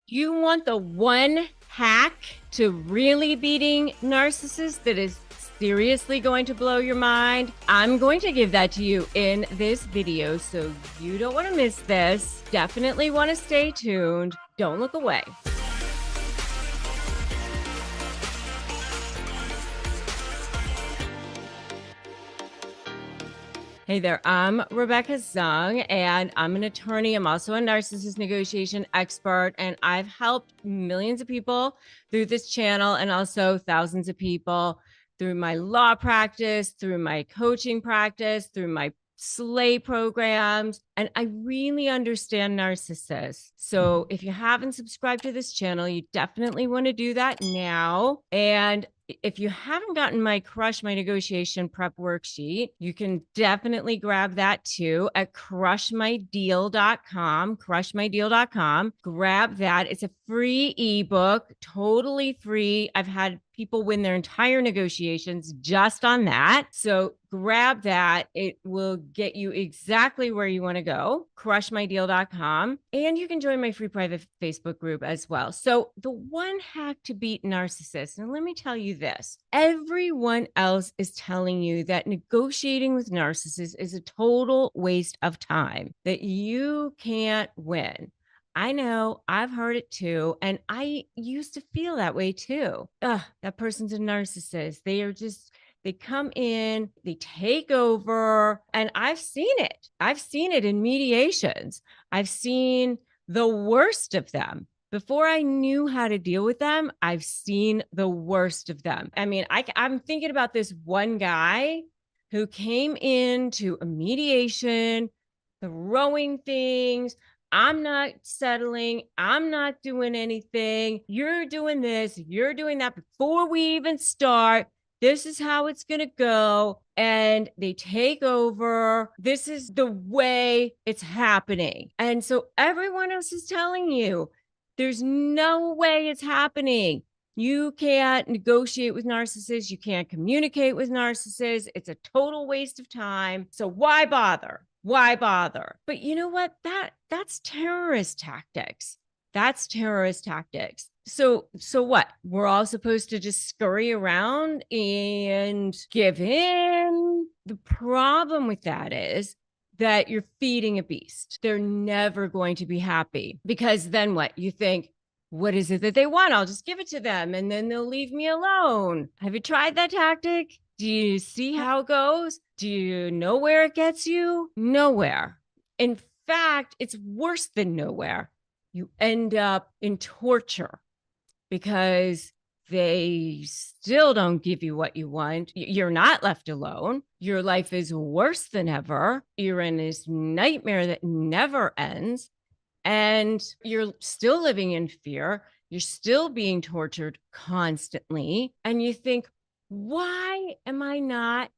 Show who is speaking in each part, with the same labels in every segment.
Speaker 1: You want the one hack to really beating narcissists that is seriously going to blow your mind? I'm going to give that to you in this video, so you don't want to miss this. Definitely want to stay tuned. Don't look away. Hey there, I'm Rebecca Zung, and I'm an attorney. I'm also a narcissist negotiation expert, and I've helped millions of people through this channel and also thousands of people through my law practice, through my coaching practice, through my slay programs, and I really understand narcissists. So if you haven't subscribed to this channel, you definitely want to do that now. And if you haven't gotten my Crush My Negotiation Prep worksheet, you can definitely grab that too at crushmydeal.com, crushmydeal.com. Grab that. It's a free ebook, totally free. I've had people win their entire negotiations just on that. So grab that. It will get you exactly where you want to go, crushmydeal.com. And you can join my free private Facebook group as well. So the one hack to beat narcissists, and let me tell you this, everyone else is telling you that negotiating with narcissists is a total waste of time, that you can't win. I know, I've heard it too. And I used to feel that way too. That person's a narcissist. They come in, they take over, and I've seen it. I've seen it in mediations. I've seen the worst of them. Before I knew how to deal with them, I've seen the worst of them. I mean, I'm thinking about this one guy who came into a mediation, throwing things. I'm not settling. I'm not doing anything. You're doing this. You're doing that. Before we even start, this is how it's going to go. And they take over. This is the way it's happening. And so everyone else is telling you, there's no way it's happening. You can't negotiate with narcissists. You can't communicate with narcissists. It's a total waste of time. So why bother? Why bother? But you know what? That's terrorist tactics. That's terrorist tactics. So what? We're all supposed to just scurry around and give in? The problem with that is that you're feeding a beast. They're never going to be happy, because then what? You think, what is it that they want? I'll just give it to them and then they'll leave me alone. Have you tried that tactic? Do you see how it goes? Do you know where it gets you? Nowhere. In fact, it's worse than nowhere. You end up in torture because they still don't give you what you want. You're not left alone. Your life is worse than ever. You're in this nightmare that never ends. And you're still living in fear. You're still being tortured constantly. And you think, why am I not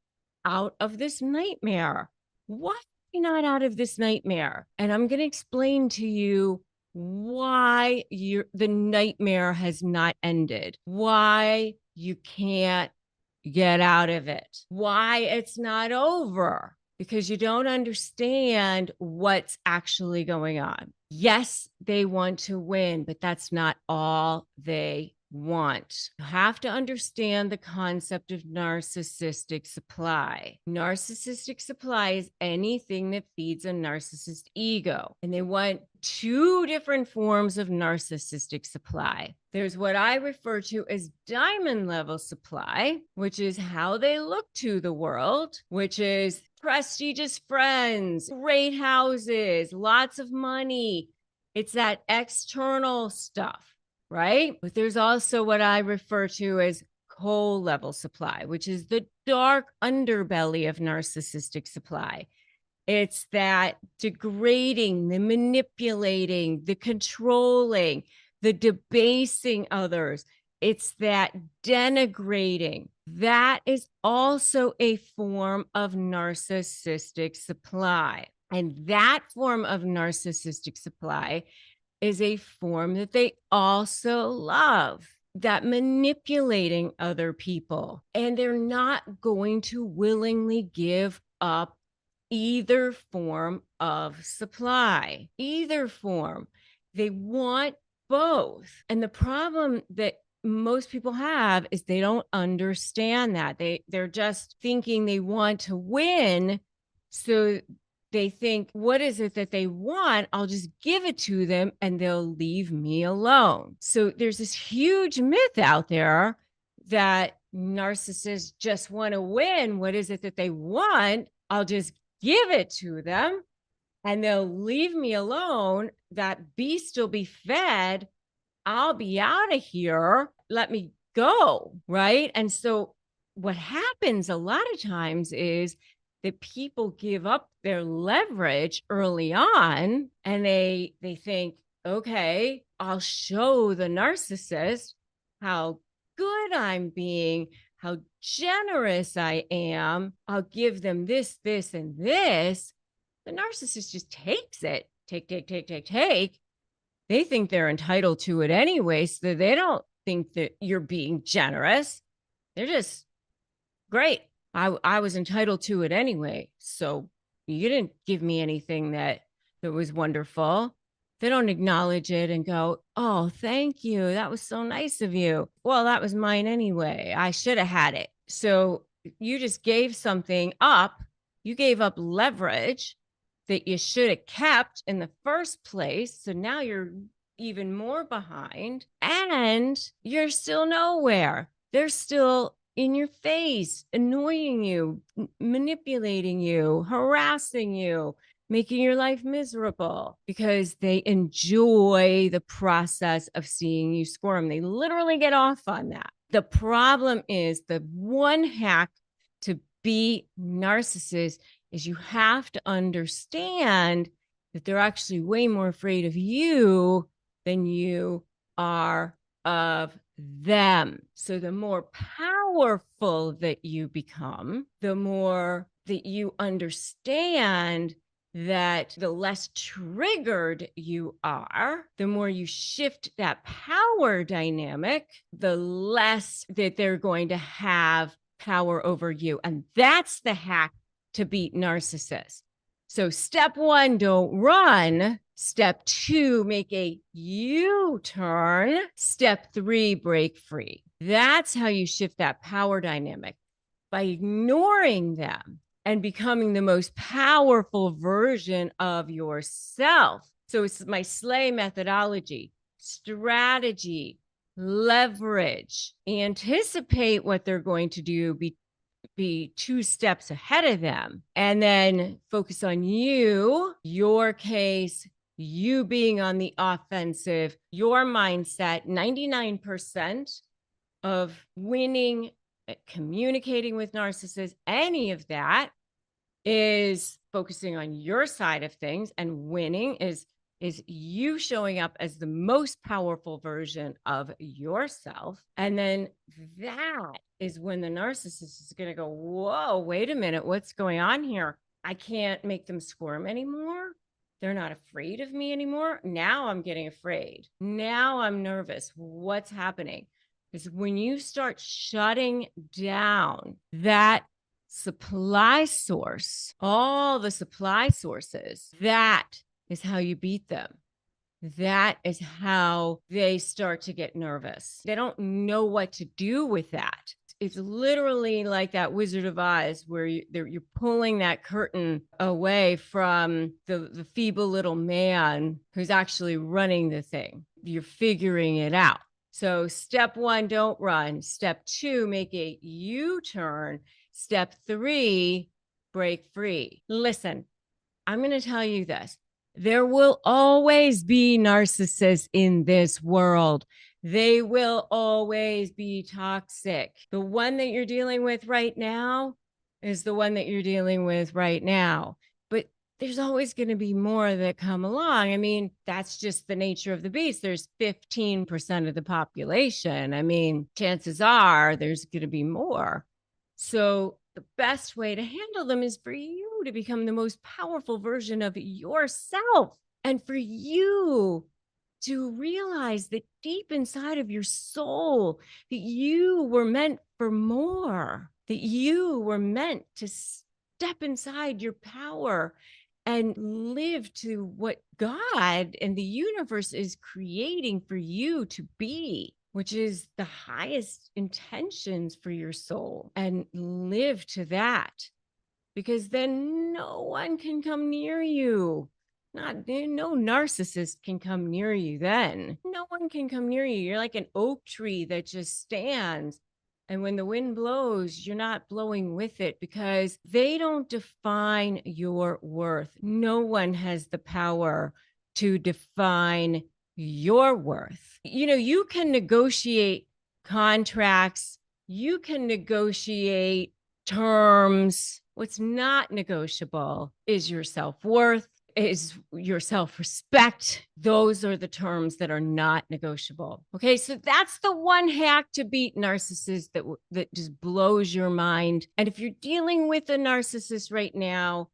Speaker 1: out of this nightmare? Why am I not out of this nightmare? And I'm going to explain to you why the nightmare has not ended, why you can't get out of it, why it's not over, because you don't understand what's actually going on. Yes, they want to win, but that's not all they want. You have to understand the concept of narcissistic supply. Narcissistic supply is anything that feeds a narcissist ego. And they want two different forms of narcissistic supply. There's what I refer to as diamond level supply, which is how they look to the world, which is prestigious friends, great houses, lots of money. It's that external stuff, right? But there's also what I refer to as coal level supply, which is the dark underbelly of narcissistic supply. It's that degrading, the manipulating, the controlling, the debasing others. It's that denigrating. That is also a form of narcissistic supply. And that form of narcissistic supply is a form that they also love, that manipulating other people. And they're not going to willingly give up either form of supply, either form. They want both. And the problem that most people have is they don't understand that. They're just thinking they want to win. So they think, what is it that they want? I'll just give it to them and they'll leave me alone. So there's this huge myth out there that narcissists just want to win. What is it that they want? I'll just give it to them and they'll leave me alone. That beast will be fed. I'll be out of here. Let me go. Right. And so what happens a lot of times is that people give up their leverage early on and they think, okay, I'll show the narcissist how good I'm being, how generous I am. I'll give them this, this, and this. The narcissist just takes it. Take. They think they're entitled to it anyway, so they don't think that you're being generous. They're just, great. I was entitled to it anyway. So you didn't give me anything that was wonderful. They don't acknowledge it and go, oh, thank you. That was so nice of you. Well, that was mine anyway. I should have had it. So you just gave something up. You gave up leverage that you should have kept in the first place. So now you're even more behind and you're still nowhere. They're still in your face, annoying you, manipulating you, harassing you, making your life miserable because they enjoy the process of seeing you squirm. They literally get off on that. The problem is the one hack to be narcissist is you have to understand that they're actually way more afraid of you than you are of them. So the more powerful that you become, the more that you understand that the less triggered you are, the more you shift that power dynamic, the less that they're going to have power over you. And that's the hack to beat narcissists. So step 1, don't run. Step 2, make a U-turn. Step 3, break free. That's how you shift that power dynamic, by ignoring them and becoming the most powerful version of yourself. So it's my SLAY methodology: strategy, leverage, anticipate what they're going to do, be 2 steps ahead of them, and then focus on you, your case, you being on the offensive, your mindset. 99% of winning, communicating with narcissists, any of that is focusing on your side of things, and winning is you showing up as the most powerful version of yourself. And then that is when the narcissist is going to go, whoa, wait a minute, what's going on here? I can't make them squirm anymore. They're not afraid of me anymore. Now I'm getting afraid. Now I'm nervous. What's happening? Because when you start shutting down that supply source, all the supply sources, that is how you beat them. That is how they start to get nervous. They don't know what to do with that. It's literally like that Wizard of Oz, where you're pulling that curtain away from the feeble little man who's actually running the thing. You're figuring it out. So step 1, don't run. Step 2, make a U-turn. Step 3, break free. Listen, I'm going to tell you this. There will always be narcissists in this world. They will always be toxic. The one that you're dealing with right now is the one that you're dealing with right now. But there's always going to be more that come along. I mean, that's just the nature of the beast. There's 15% of the population. I mean, chances are there's going to be more. So the best way to handle them is for you to become the most powerful version of yourself, and for you to realize that deep inside of your soul that you were meant for more, that you were meant to step inside your power and live to what God and the universe is creating for you to be, which is the highest intentions for your soul, and live to that, because then no one can come near you. No narcissist can come near you then. No one can come near you. You're like an oak tree that just stands. And when the wind blows, you're not blowing with it, because they don't define your worth. No one has the power to define your worth. You can negotiate contracts, you can negotiate terms. What's not negotiable is your self-worth, is your self-respect. Those are the terms that are not negotiable. Okay, so that's the one hack to beat narcissists that just blows your mind. And if you're dealing with a narcissist right now,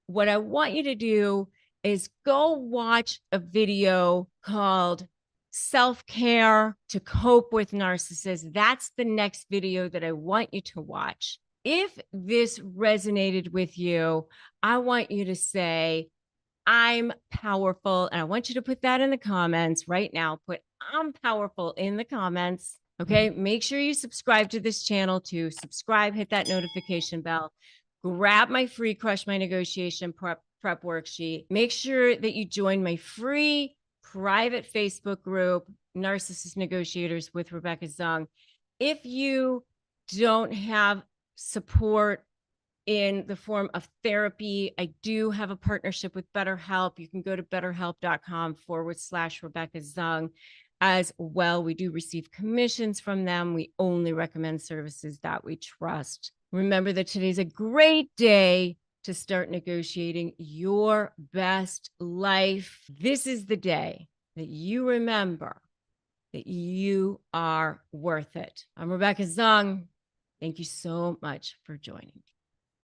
Speaker 1: what I want you to do is go watch a video called Self-Care to Cope with Narcissists. That's the next video that I want you to watch. If this resonated with you, I want you to say, I'm powerful. And I want you to put that in the comments right now. Put I'm powerful in the comments. Okay. Make sure you subscribe to this channel too. Subscribe, hit that notification bell, grab my free Crush My Negotiation prep worksheet. Make sure that you join my free private Facebook group, Narcissist Negotiators with Rebecca Zung. If you don't have support in the form of therapy, I do have a partnership with BetterHelp. You can go to betterhelp.com/Rebecca Zung as well. We do receive commissions from them. We only recommend services that we trust. Remember that today's a great day to start negotiating your best life. This is the day that you remember that you are worth it. I'm Rebecca Zung. Thank you so much for joining me.